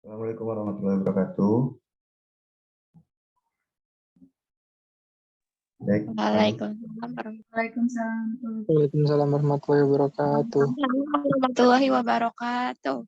Assalamualaikum warahmatullahi wabarakatuh. Baik, Waalaikumsalam warahmatullahi wabarakatuh. warahmatullahi wabarakatuh.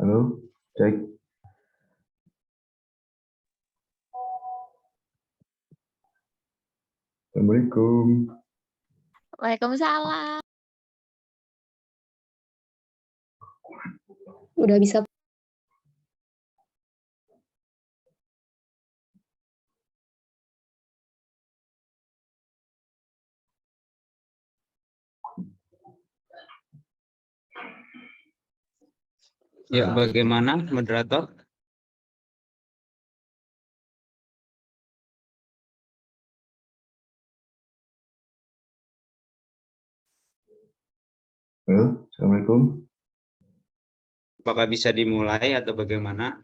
halo, cek. Assalamualaikum. Waalaikumsalam. Udah bisa. Ya, bagaimana moderator? Halo, Assalamualaikum. Apakah bisa dimulai atau bagaimana?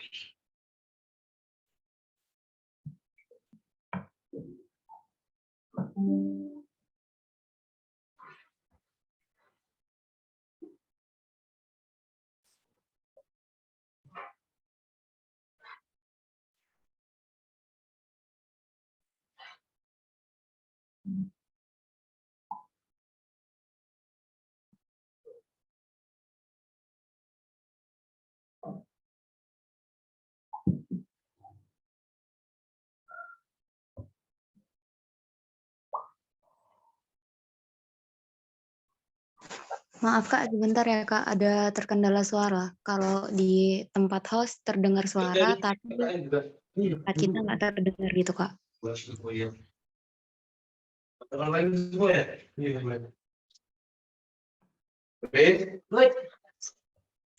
Maaf Kak, sebentar ya Kak, ada terkendala suara. Kalau di tempat host terdengar suara, tapi tempat kita nggak terdengar gitu Kak.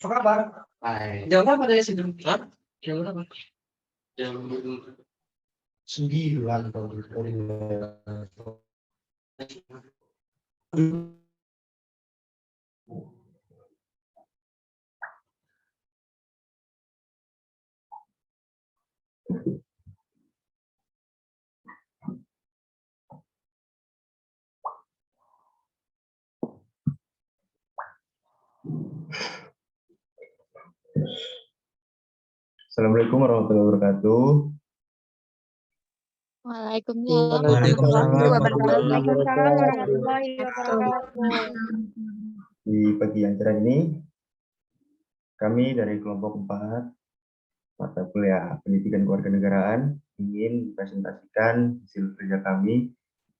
Apa kabar? Jam berapa dari sini? Jam berapa? Jam 9 Assalamualaikum warahmatullahi wabarakatuh. Waalaikumsalam warahmatullahi wabarakatuh. Di pagi yang cerah ini, kami dari kelompok 4 mata kuliah Pendidikan Kewarganegaraan ingin mempresentasikan hasil kerja kami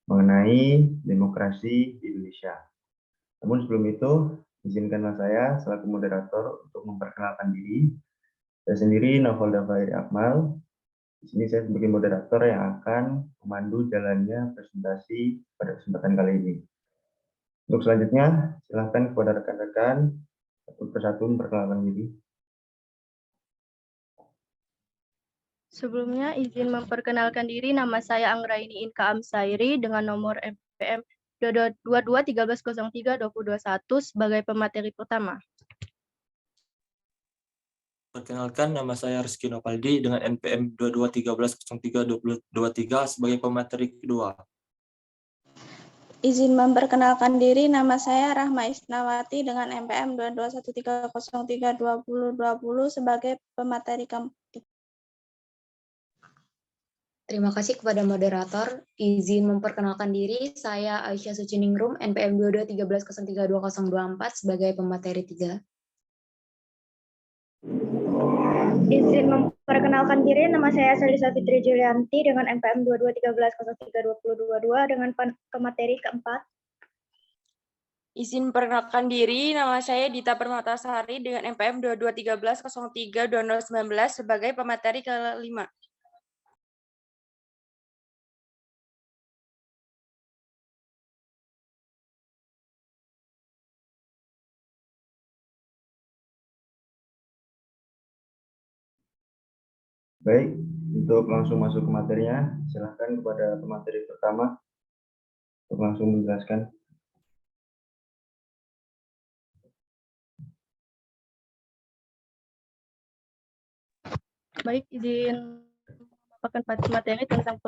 mengenai demokrasi di Indonesia. Namun sebelum itu, izinkanlah saya selaku moderator untuk memperkenalkan diri. Saya sendiri Naufal Dafairi Akmal. Di sini saya sebagai moderator yang akan memandu jalannya presentasi pada kesempatan kali ini. Untuk selanjutnya, silakan kepada rekan-rekan satu persatu memperkenalkan diri. Sebelumnya izin memperkenalkan diri, nama saya Anggraini Inka Amsairi dengan nomor MPM 2213032021 sebagai pemateri pertama. Perkenalkan, nama saya Rizky Nopaldi dengan NPM 2213032023 sebagai pemateri kedua. Izin memperkenalkan diri, nama saya Rahma Isnawati dengan NPM 2213032020 sebagai pemateri ketiga. Terima kasih kepada moderator. Izin memperkenalkan diri, saya Aisyah Suciningrum, NPM 2213032024 sebagai pemateri 3. Izin memperkenalkan diri, nama saya Salisa Fitri Julianti dengan NPM 2213032022 dengan pemateri keempat. Izin perkenalkan diri, nama saya Dita Permatasari dengan NPM 2213032019 sebagai pemateri kelima. Baik, untuk langsung masuk ke materinya, silakan kepada pemateri pertama untuk langsung menjelaskan. Baik, izin memaparkan materi tentang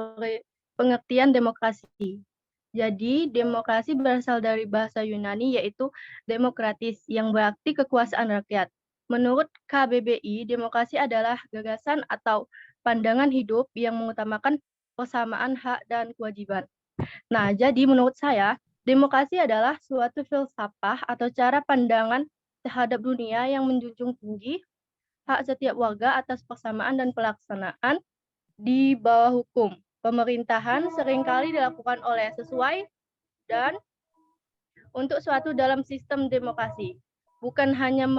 pengertian demokrasi. Jadi, demokrasi berasal dari bahasa Yunani yaitu demokratis, yang berarti kekuasaan rakyat. Menurut KBBI, demokrasi adalah gagasan atau pandangan hidup yang mengutamakan persamaan hak dan kewajiban. Nah, jadi menurut saya, demokrasi adalah suatu filsafat atau cara pandangan terhadap dunia yang menjunjung tinggi hak setiap warga atas persamaan dan pelaksanaan di bawah hukum. Pemerintahan seringkali dilakukan oleh sesuai dan untuk suatu dalam sistem demokrasi, bukan hanya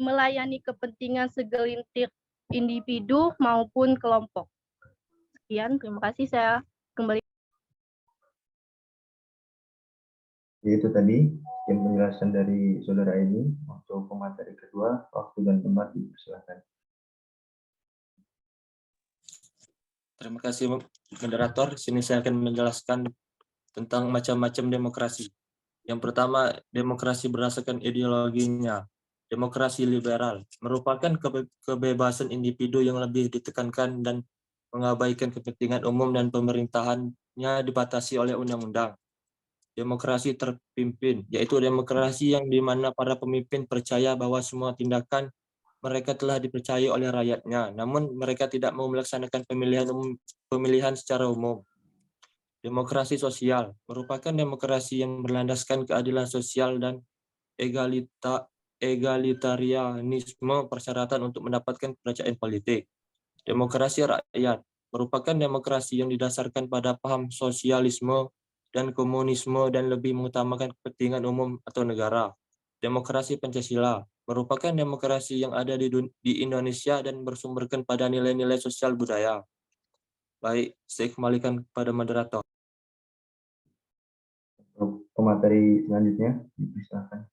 melayani kepentingan segelintir individu maupun kelompok. Sekian, terima kasih. Saya kembali. Itu tadi sekian penjelasan dari saudara ini. Untuk pemateri kedua, waktu dan tempat dipersilakan. Terima kasih moderator. Sini saya akan menjelaskan tentang macam-macam demokrasi. Yang pertama, demokrasi berdasarkan ideologinya. Demokrasi liberal merupakan kebebasan individu yang lebih ditekankan dan mengabaikan kepentingan umum dan pemerintahannya dibatasi oleh undang-undang. Demokrasi terpimpin, yaitu demokrasi yang di mana para pemimpin percaya bahwa semua tindakan mereka telah dipercayai oleh rakyatnya, namun mereka tidak mau melaksanakan pemilihan secara umum. Demokrasi sosial merupakan demokrasi yang berlandaskan keadilan sosial dan egalitarianisme persyaratan untuk mendapatkan kepercayaan politik. Demokrasi rakyat merupakan demokrasi yang didasarkan pada paham sosialisme dan komunisme dan lebih mengutamakan kepentingan umum atau negara. Demokrasi Pancasila merupakan demokrasi yang ada di Indonesia dan bersumberkan pada nilai-nilai sosial budaya. Baik, saya kembalikan kepada moderator. Untuk pemateri selanjutnya, dipersilakan.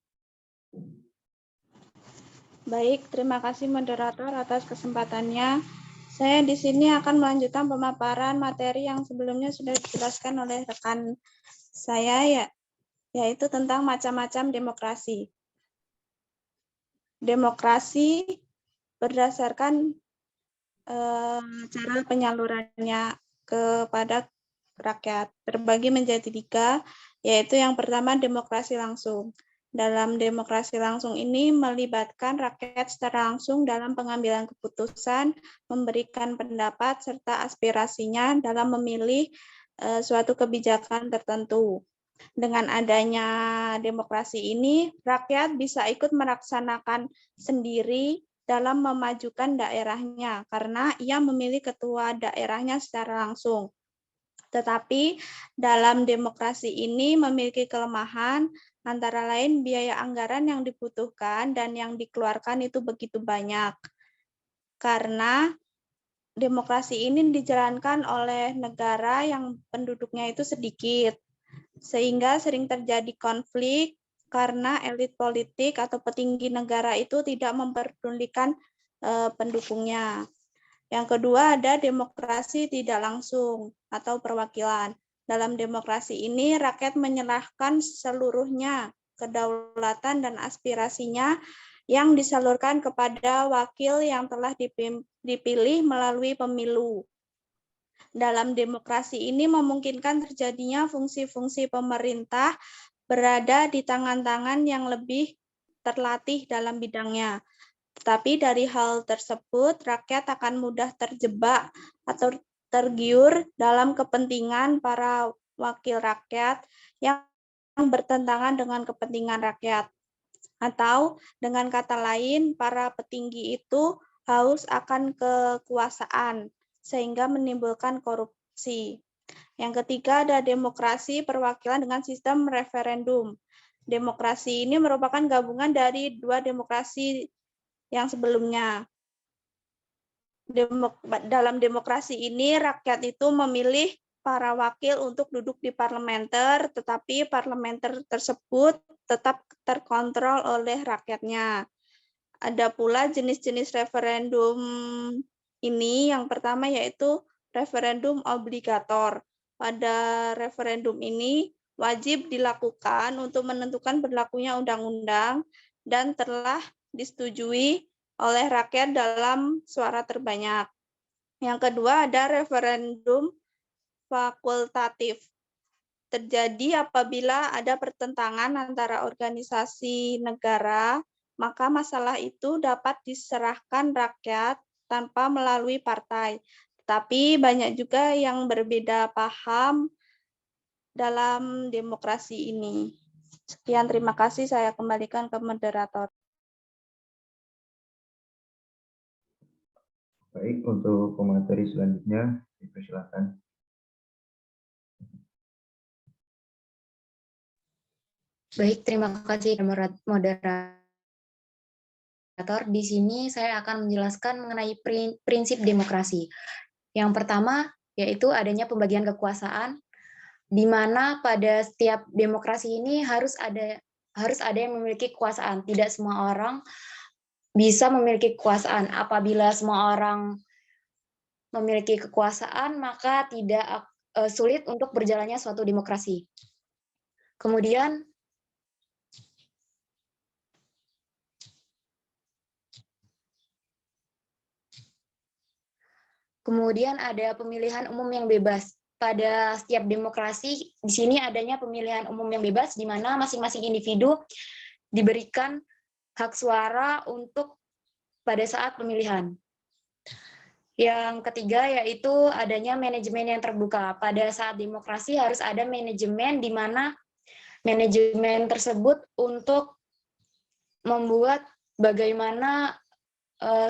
Baik, terima kasih moderator atas kesempatannya. Saya di sini akan melanjutkan pemaparan materi yang sebelumnya sudah dijelaskan oleh rekan saya, yaitu tentang macam-macam demokrasi. Demokrasi berdasarkan cara penyalurannya kepada rakyat terbagi menjadi 3, yaitu yang pertama demokrasi langsung. Dalam demokrasi langsung ini melibatkan rakyat secara langsung dalam pengambilan keputusan, memberikan pendapat, serta aspirasinya dalam memilih suatu kebijakan tertentu. Dengan adanya demokrasi ini, rakyat bisa ikut melaksanakan sendiri dalam memajukan daerahnya, karena ia memilih ketua daerahnya secara langsung. Tetapi dalam demokrasi ini memiliki kelemahan, antara lain biaya anggaran yang dibutuhkan dan yang dikeluarkan itu begitu banyak. Karena demokrasi ini dijalankan oleh negara yang penduduknya itu sedikit, sehingga sering terjadi konflik karena elit politik atau petinggi negara itu tidak memperdulikan pendukungnya. Yang kedua ada demokrasi tidak langsung atau perwakilan. Dalam demokrasi ini rakyat menyerahkan seluruhnya kedaulatan dan aspirasinya yang disalurkan kepada wakil yang telah dipilih melalui pemilu. Dalam demokrasi ini memungkinkan terjadinya fungsi-fungsi pemerintah berada di tangan-tangan yang lebih terlatih dalam bidangnya. Tetapi dari hal tersebut, rakyat akan mudah terjebak atau tergiur dalam kepentingan para wakil rakyat yang bertentangan dengan kepentingan rakyat. Atau dengan kata lain, para petinggi itu haus akan kekuasaan, sehingga menimbulkan korupsi. Yang ketiga ada demokrasi perwakilan dengan sistem referendum. demokrasi ini merupakan gabungan dari dua demokrasi yang sebelumnya. Dalam demokrasi ini, rakyat itu memilih para wakil untuk duduk di parlementer, tetapi parlementer tersebut tetap terkontrol oleh rakyatnya. Ada pula jenis-jenis referendum ini. Yang pertama yaitu referendum obligator. Pada referendum ini wajib dilakukan untuk menentukan berlakunya undang-undang dan telah disetujui oleh rakyat dalam suara terbanyak. Yang kedua ada referendum fakultatif. Terjadi apabila ada pertentangan antara organisasi negara, maka masalah itu dapat diserahkan rakyat tanpa melalui partai. Tetapi banyak juga yang berbeda paham dalam demokrasi ini. Sekian, terima kasih. Saya kembalikan ke moderator. Baik, untuk pemateri selanjutnya, dipersilakan. Baik, terima kasih moderator. Di sini saya akan menjelaskan mengenai prinsip demokrasi. Yang pertama yaitu adanya pembagian kekuasaan, di mana pada setiap demokrasi ini harus ada yang memiliki kekuasaan. Tidak semua orang bisa memiliki kekuasaan. Apabila semua orang memiliki kekuasaan, maka tidak sulit untuk berjalannya suatu demokrasi. Kemudian ada pemilihan umum yang bebas. Pada setiap demokrasi, di sini adanya pemilihan umum yang bebas, di mana masing-masing individu diberikan hak suara untuk pada saat pemilihan. Yang ketiga yaitu adanya manajemen yang terbuka. Pada saat demokrasi harus ada manajemen, di mana manajemen tersebut untuk membuat bagaimana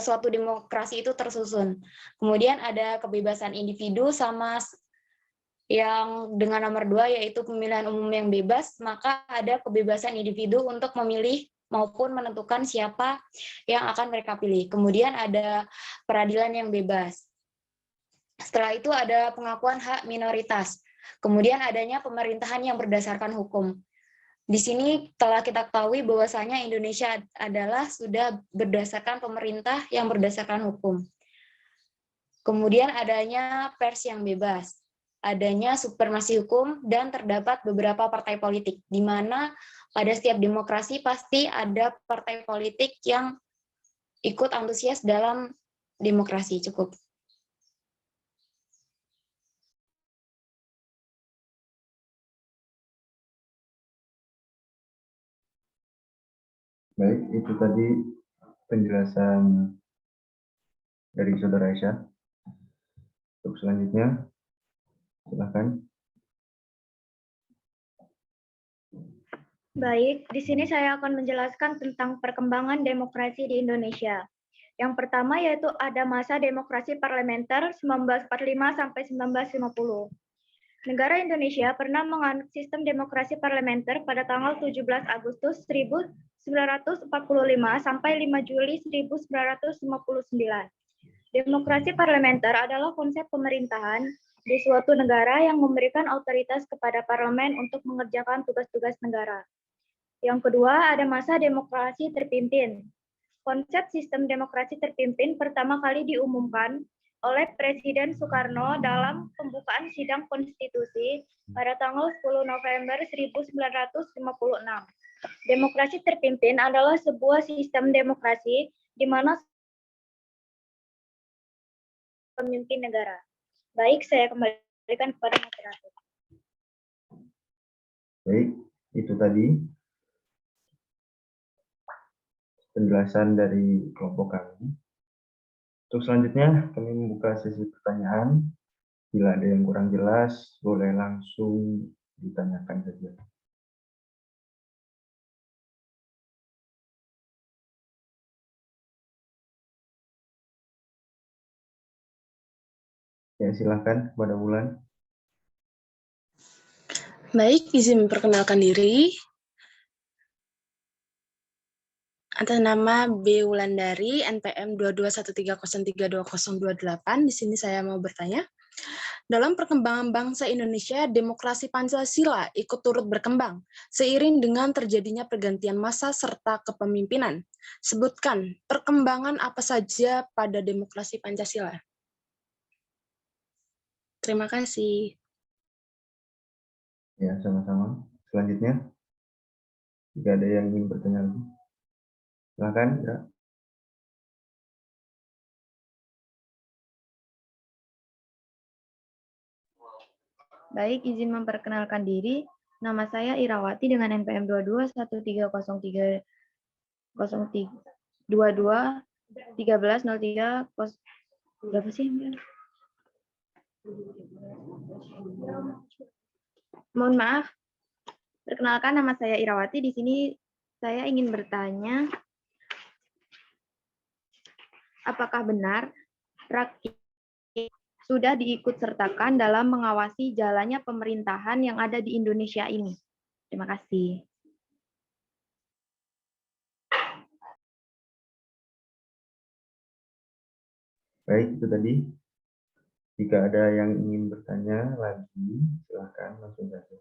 suatu demokrasi itu tersusun. Kemudian ada kebebasan individu, sama yang dengan nomor 2 yaitu pemilihan umum yang bebas, maka ada kebebasan individu untuk memilih maupun menentukan siapa yang akan mereka pilih. Kemudian ada peradilan yang bebas. Setelah itu ada pengakuan hak minoritas. Kemudian adanya pemerintahan yang berdasarkan hukum. Di sini telah kita ketahui bahwasanya Indonesia adalah sudah berdasarkan pemerintah yang berdasarkan hukum. Kemudian adanya pers yang bebas, adanya supremasi hukum, dan terdapat beberapa partai politik, di mana pada setiap demokrasi pasti ada partai politik yang ikut antusias dalam demokrasi. Cukup. Baik, itu tadi penjelasan dari Saudara Aisyah. Untuk selanjutnya, silakan. Baik, di sini saya akan menjelaskan tentang perkembangan demokrasi di Indonesia. Yang pertama yaitu ada masa demokrasi parlementer 1945 sampai 1950. Negara Indonesia pernah menganut sistem demokrasi parlementer pada tanggal 17 Agustus 1945 sampai 5 Juli 1959. Demokrasi parlementer adalah konsep pemerintahan di suatu negara yang memberikan otoritas kepada parlemen untuk mengerjakan tugas-tugas negara. Yang kedua, ada masa demokrasi terpimpin. Konsep sistem demokrasi terpimpin pertama kali diumumkan oleh Presiden Soekarno dalam pembukaan sidang konstitusi pada tanggal 10 November 1956. Demokrasi terpimpin adalah sebuah sistem demokrasi di mana pemimpin negara. Baik, saya kembalikan kepada moderator. Baik, itu tadi penjelasan dari kelompok kami. Untuk selanjutnya, kami membuka sesi pertanyaan. Bila ada yang kurang jelas, boleh langsung ditanyakan saja. Ya, silakan kepada Wulan. Baik, izin memperkenalkan diri. Atas nama B. Wulandari, NPM 2213032028, di sini saya mau bertanya. Dalam perkembangan bangsa Indonesia, demokrasi Pancasila ikut turut berkembang seiring dengan terjadinya pergantian masa serta kepemimpinan. Sebutkan perkembangan apa saja pada demokrasi Pancasila. Terima kasih. Ya, sama-sama. Selanjutnya, jika ada yang ingin bertanya lagi, silakan. Ya. Baik, izin memperkenalkan diri. Nama saya Irawati dengan NPM 221303 berapa sih? Mohon maaf. Perkenalkan, nama saya Irawati. Di sini saya ingin bertanya, apakah benar rakyat sudah diikutsertakan dalam mengawasi jalannya pemerintahan yang ada di Indonesia ini? Terima kasih. Baik, itu tadi. Jika ada yang ingin bertanya lagi, silakan langsung saja.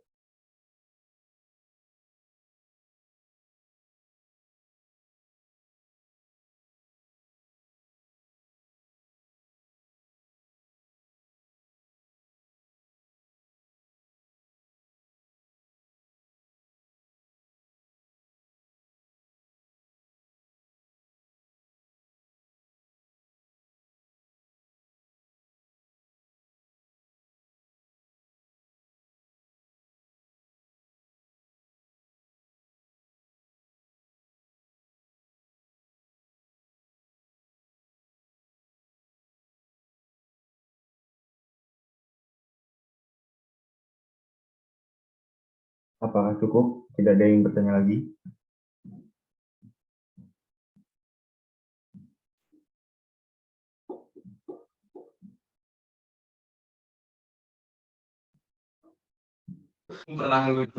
Apakah cukup? Tidak ada yang bertanya lagi?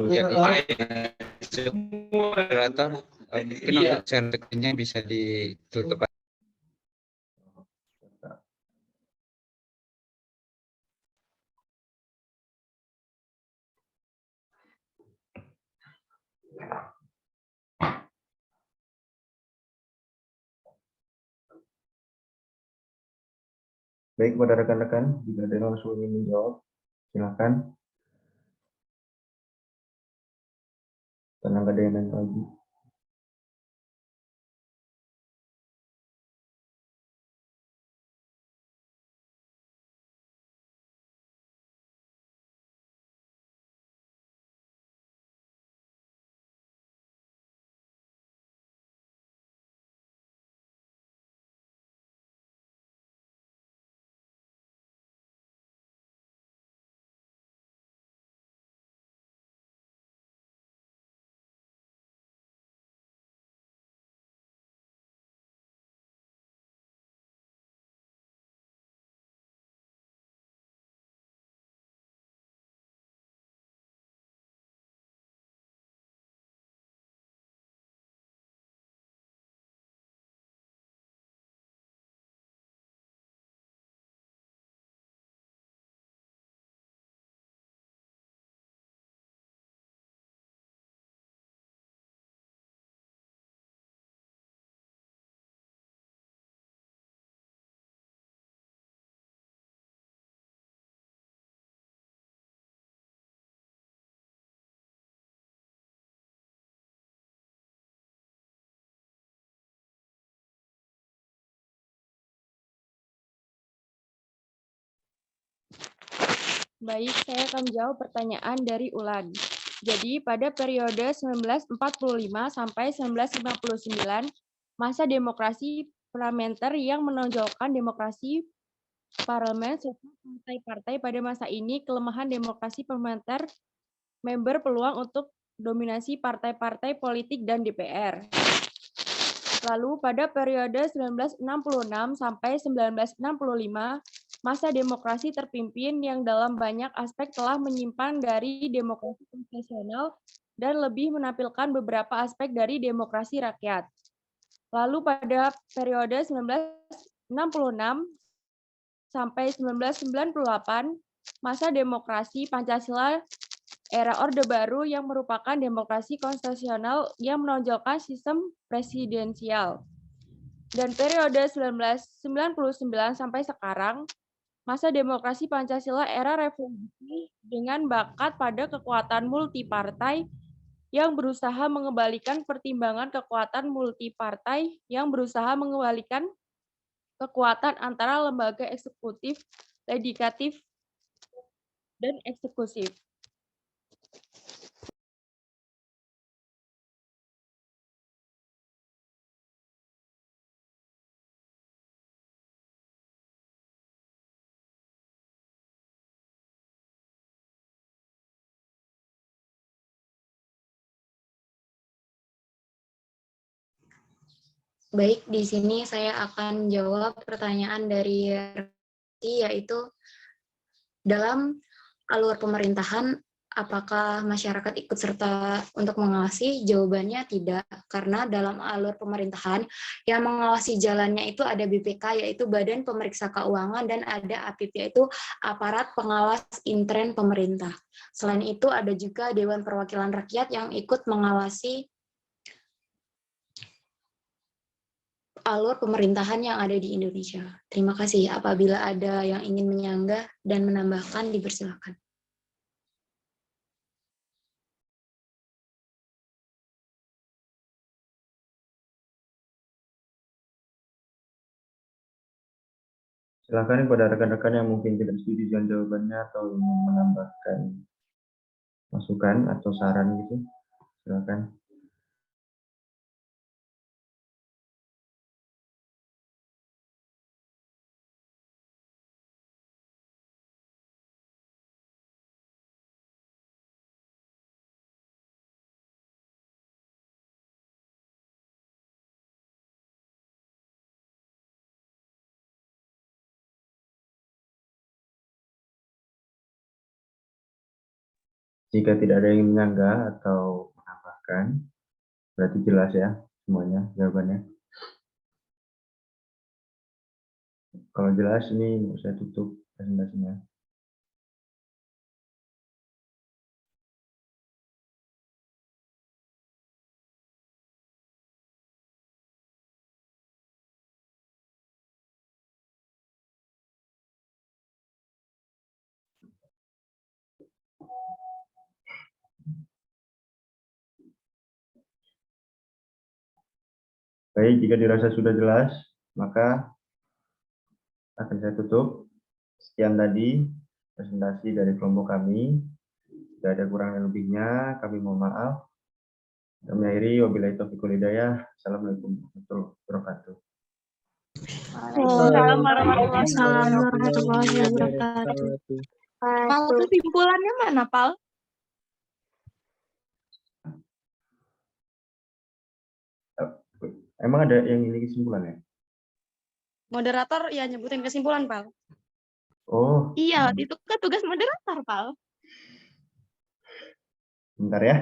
Ya, moderator, mungkin untuk share-nya bisa ditutup. Baik, pada rekan-rekan, jika ada yang langsung ingin menjawab, silakan. Karena nggak ada yang nanya lagi. Baik, saya akan menjawab pertanyaan dari Ulan. Jadi, pada periode 1945 sampai 1959, masa demokrasi parlementer yang menonjolkan demokrasi parlemen serta partai-partai pada masa ini, kelemahan demokrasi parlementer member peluang untuk dominasi partai-partai politik dan DPR. Lalu pada periode 1966 sampai 1965, masa demokrasi terpimpin yang dalam banyak aspek telah menyimpan dari demokrasi konvensional dan lebih menampilkan beberapa aspek dari demokrasi rakyat. Lalu pada periode 1966 sampai 1998, masa demokrasi Pancasila era Orde Baru yang merupakan demokrasi konstitusional yang menonjolkan sistem presidensial. Dan periode 1999 sampai sekarang, masa demokrasi Pancasila era revolusi dengan bakat pada kekuatan multipartai yang berusaha mengembalikan pertimbangan kekuatan multipartai yang berusaha mengembalikan kekuatan antara lembaga eksekutif, legislatif, dan eksekutif. Baik, di sini saya akan jawab pertanyaan dari yaitu dalam alur pemerintahan apakah masyarakat ikut serta untuk mengawasi? Jawabannya tidak, karena dalam alur pemerintahan yang mengawasi jalannya itu ada BPK, yaitu Badan Pemeriksa Keuangan, dan ada APIP, yaitu Aparat Pengawas Intern Pemerintah. Selain itu ada juga Dewan Perwakilan Rakyat yang ikut mengawasi alur pemerintahan yang ada di Indonesia. Terima kasih. Apabila ada yang ingin menyanggah dan menambahkan, dipersilakan. Silakan kepada rekan-rekan yang mungkin tidak setuju dengan jawabannya atau ingin menambahkan masukan atau saran gitu. Silakan. Jika tidak ada yang menyanggah atau menambahkan, berarti jelas ya semuanya jawabannya. Kalau jelas ini saya tutup presentasinya. Baik, jika dirasa sudah jelas, maka akan saya tutup. Sekian tadi presentasi dari kelompok kami. Jika ada kurang dan lebihnya, kami mohon maaf. Kami akhiri, wabillahi taufiq wal hidayah. Assalamualaikum warahmatullahi wabarakatuh. Waalaikumsalam warahmatullahi wabarakatuh. Pal, kesimpulannya mana, Pal? Emang ada yang ini kesimpulannya? Moderator ya nyebutin kesimpulan, Pal. Oh. Iya, itu kan tugas moderator, Pal. Bentar ya.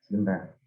Sebentar.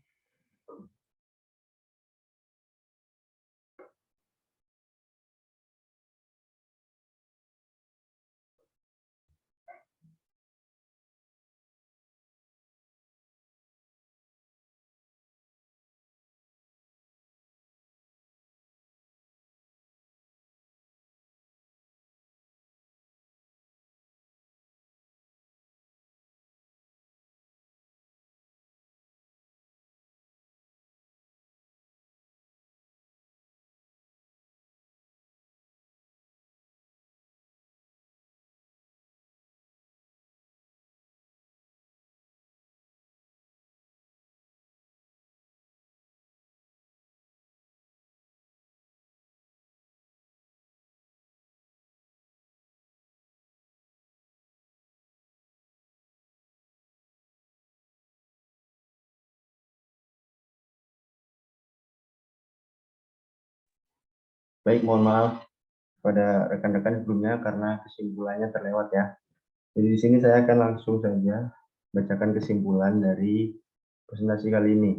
Baik, mohon maaf pada rekan-rekan sebelumnya karena kesimpulannya terlewat ya. Jadi di sini saya akan langsung saja bacakan kesimpulan dari presentasi kali ini.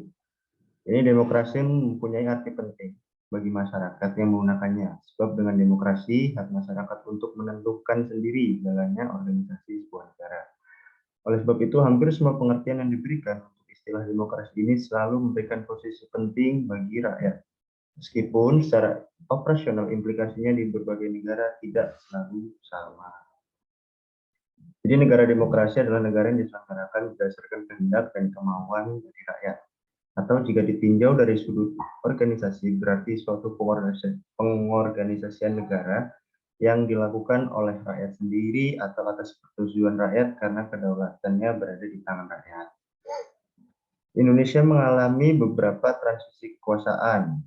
Ini demokrasi mempunyai arti penting bagi masyarakat yang menggunakannya. Sebab dengan demokrasi, hak masyarakat untuk menentukan sendiri jalannya organisasi sebuah negara. Oleh sebab itu, hampir semua pengertian yang diberikan untuk istilah demokrasi ini selalu memberikan posisi penting bagi rakyat. Meskipun secara operasional implikasinya di berbagai negara tidak selalu sama. Jadi negara demokrasi adalah negara yang diselenggarakan berdasarkan kehendak dan kemauan dari rakyat. Atau jika ditinjau dari sudut organisasi, berarti suatu pengorganisasian negara yang dilakukan oleh rakyat sendiri atau atas persetujuan rakyat karena kedaulatannya berada di tangan rakyat. Indonesia mengalami beberapa transisi kekuasaan.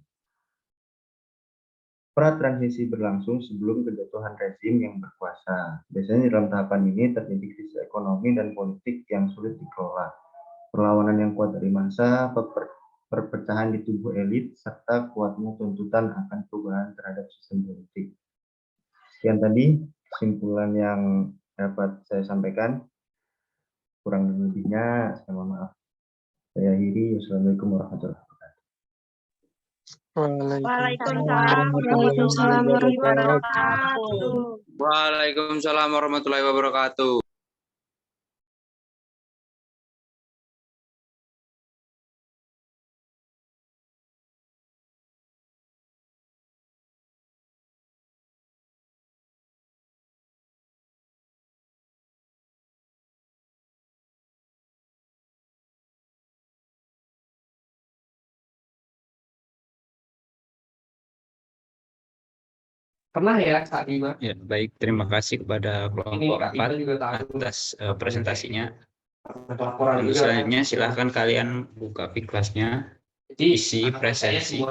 Pra-transisi berlangsung sebelum kejatuhan rezim yang berkuasa. Biasanya dalam tahapan ini terjadi krisis ekonomi dan politik yang sulit dikelola. Perlawanan yang kuat dari massa, perpecahan di tubuh elit, serta kuatnya tuntutan akan perubahan terhadap sistem politik. Sekian tadi kesimpulan yang dapat saya sampaikan. Kurang lebihnya, saya mohon maaf. Saya akhiri. Wassalamualaikum warahmatullahi wabarakatuh. Waalaikumsalam warahmatullahi wabarakatuh. Waalaikumsalam warahmatullahi wabarakatuh. Pernah ya Kak Bima? Ya, baik. Terima kasih kepada kelompok 4 atas presentasinya. Untuk selanjutnya silahkan kalian buka kelasnya, isi presensi.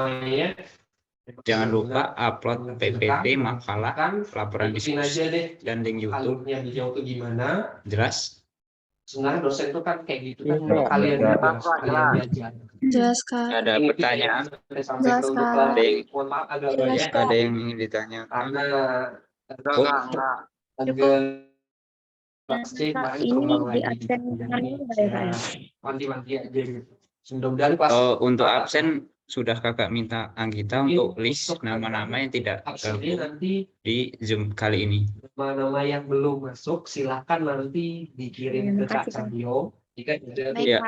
Jangan lupa upload PPT, makalah, laporan diskusi, dan link YouTube. Beliau tuh gimana? Jelas? Sebenarnya dosen itu kan kayak gitu kan. Kalau kalian belajar. Jelas, Kak. Ada pertanyaan? Jelas, Kak. Mohon maaf agak banyak. Ada yang ingin ditanya? Karena wanti-wanti aja gitu. Mudah-mudahan pas untuk absen sudah kakak minta Anggita untuk list nama-nama yang tidak nanti di Zoom kali ini. nama-nama yang belum masuk silakan nanti dikirim ke Kak Cahyo. Jika ada Ya,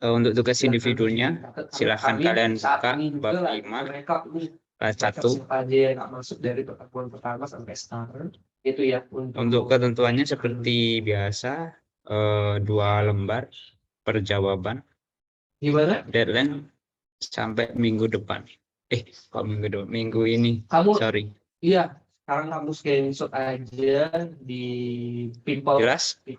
untuk tugas individunya silahkan kalian buka bab 5 kelas 1. Aja yang nggak masuk dari pertemuan pertama sampai sekarang itu ya Untuk ketentuannya seperti biasa 2 lembar per jawaban. Gimana? Deadline sampai minggu depan. Kok minggu ini. Sorry. Iya, sekarang kamu screenshot aja di people di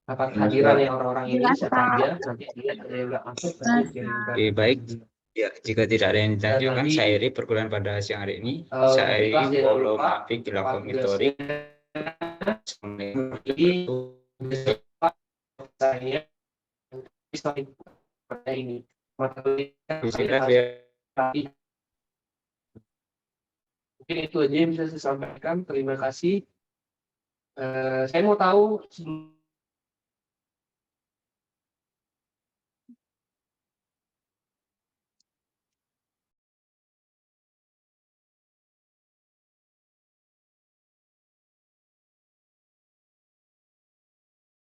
hadiran yang orang-orang ini siapa aja nanti lihat ada yang nggak masuk. Oke, baik. Ya, jika tidak ada yang ditanyakan, saya akhiri perkuliahan pada siang hari ini. Saya akhiri walau maafik dilakukan mitori. Saya ini mungkin itu aja yang bisa saya sampaikan. Terima kasih. Saya mau tahu